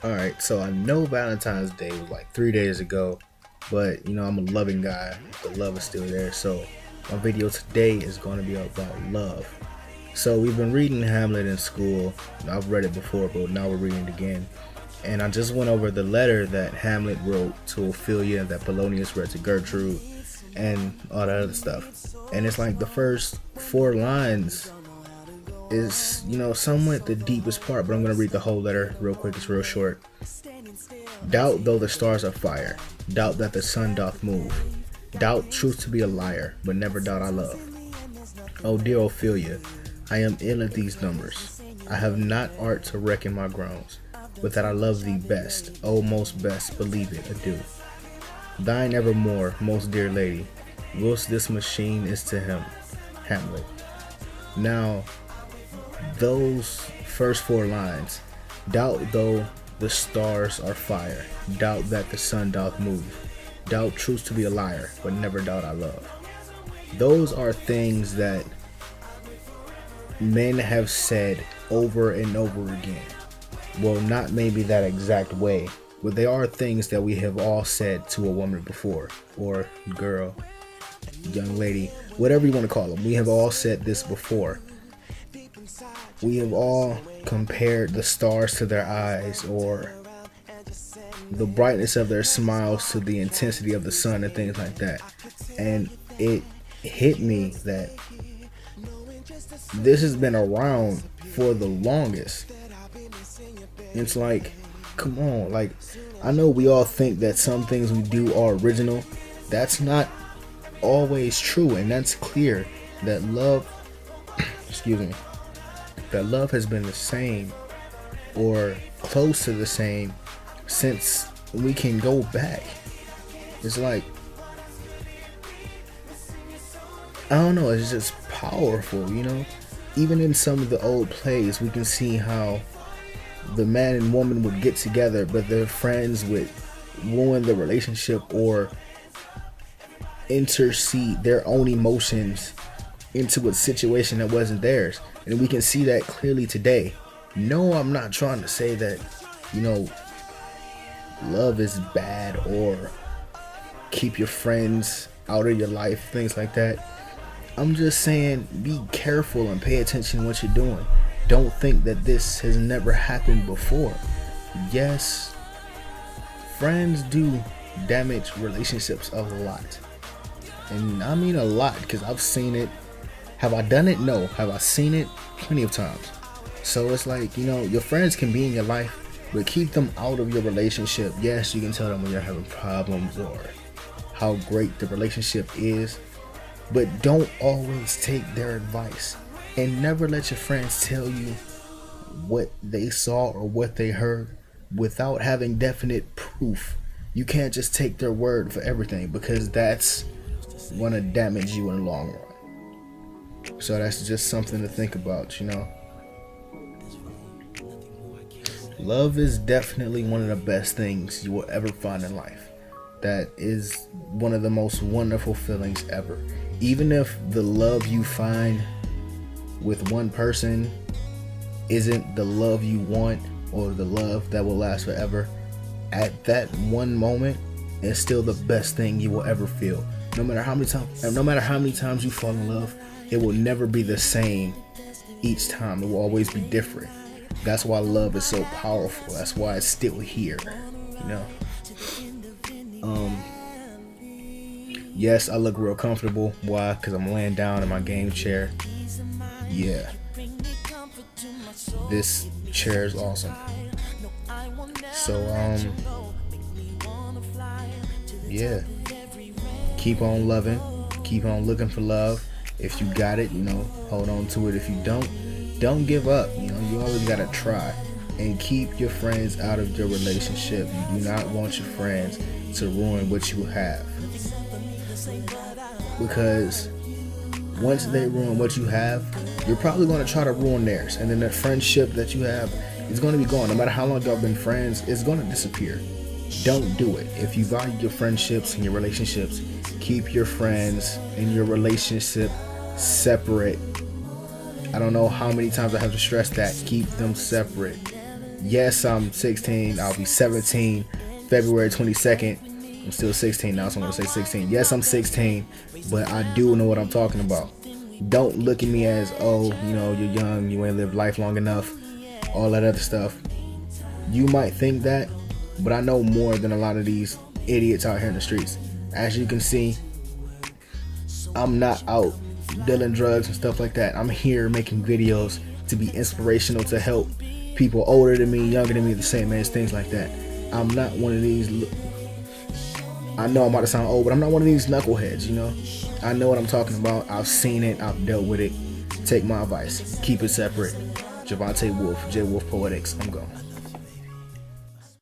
Alright, so I know Valentine's Day was like 3 days ago, but I'm a loving guy. The love is still there. So my video today is going to be about love. So we've been reading Hamlet in school. I've read it before, but now we're reading it again. And I just went over the letter that Hamlet wrote to Ophelia, that Polonius read to Gertrude, and all that other stuff. And it's like the first four lines is, somewhat the deepest part, but I'm going to read the whole letter real quick. It's real short. Doubt though the stars are fire, doubt that the sun doth move, doubt truth to be a liar, but never doubt I love. Oh dear Ophelia, I am ill at these numbers. I have not art to reckon my groans, but that I love thee best, oh most best, believe it, adieu. Thine evermore, most dear lady, whilst this machine is to him. Hamlet. Now, those first four lines, doubt though the stars are fire, doubt that the sun doth move, doubt truth to be a liar, but never doubt I love. Those are things that men have said over and over again. Well, not maybe that exact way, but they are things that we have all said to a woman before, or girl, young lady, whatever you want to call them. We have all said this before. We have all compared the stars to their eyes, or the brightness of their smiles to the intensity of the sun, and things like that. And it hit me that this has been around for the longest. It's like, come on, like, I know we all think that some things we do are original. That's not always true, and that's clear that love excuse me, that love has been the same or close to the same since we can go back. It's like, I don't know, it's just powerful, Even in some of the old plays, we can see how the man and woman would get together, but their friends would ruin the relationship or intercede their own emotions into a situation that wasn't theirs. And we can see that clearly today. No, I'm not trying to say that, love is bad or keep your friends out of your life, things like that. I'm just saying, be careful and pay attention to what you're doing. Don't think that this has never happened before. Yes, friends do damage relationships a lot. And I mean a lot, because I've seen it. Have I done it? No. Have I seen it? Plenty of times. So it's like, your friends can be in your life, but keep them out of your relationship. Yes, you can tell them when you're having problems or how great the relationship is, but don't always take their advice. And never let your friends tell you what they saw or what they heard without having definite proof. You can't just take their word for everything, because that's going to damage you in the long run. So that's just something to think about, Love is definitely one of the best things you will ever find in life. That is one of the most wonderful feelings ever. Even if the love you find with one person isn't the love you want or the love that will last forever, at that one moment, it's still the best thing you will ever feel. No matter how many times you fall in love, it will never be the same each time. It will always be different. That's why love is so powerful. That's why it's still here. Yes, I look real comfortable. Why? Because I'm laying down in my game chair. Yeah. This chair is awesome. So, yeah. Keep on loving. Keep on looking for love. If you got it, hold on to it. If you don't give up. You always gotta try. And keep your friends out of your relationship. You do not want your friends to ruin what you have. Because once they ruin what you have, you're probably going to try to ruin theirs. And then the friendship that you have is going to be gone. No matter how long y'all been friends, it's going to disappear. Don't do it. If you value your friendships and your relationships, keep your friends and your relationship separate. I don't know how many times I have to stress that. Keep them separate. Yes, I'm 16. I'll be 17 February 22nd. I'm still 16 now, so I'm going to say 16. Yes, I'm 16, but I do know what I'm talking about. Don't look at me as, oh, you're young, you ain't lived life long enough, all that other stuff. You might think that, but I know more than a lot of these idiots out here in the streets. As you can see, I'm not out dealing drugs and stuff like that. I'm here making videos to be inspirational, to help people older than me, younger than me, the same age, things like that. I'm not one of these, I know I'm about to sound old, but I'm not one of these knuckleheads, I know what I'm talking about. I've seen it, I've dealt with it. Take my advice, keep it separate. Javante Wolf, jwolfepoetics, I'm gone.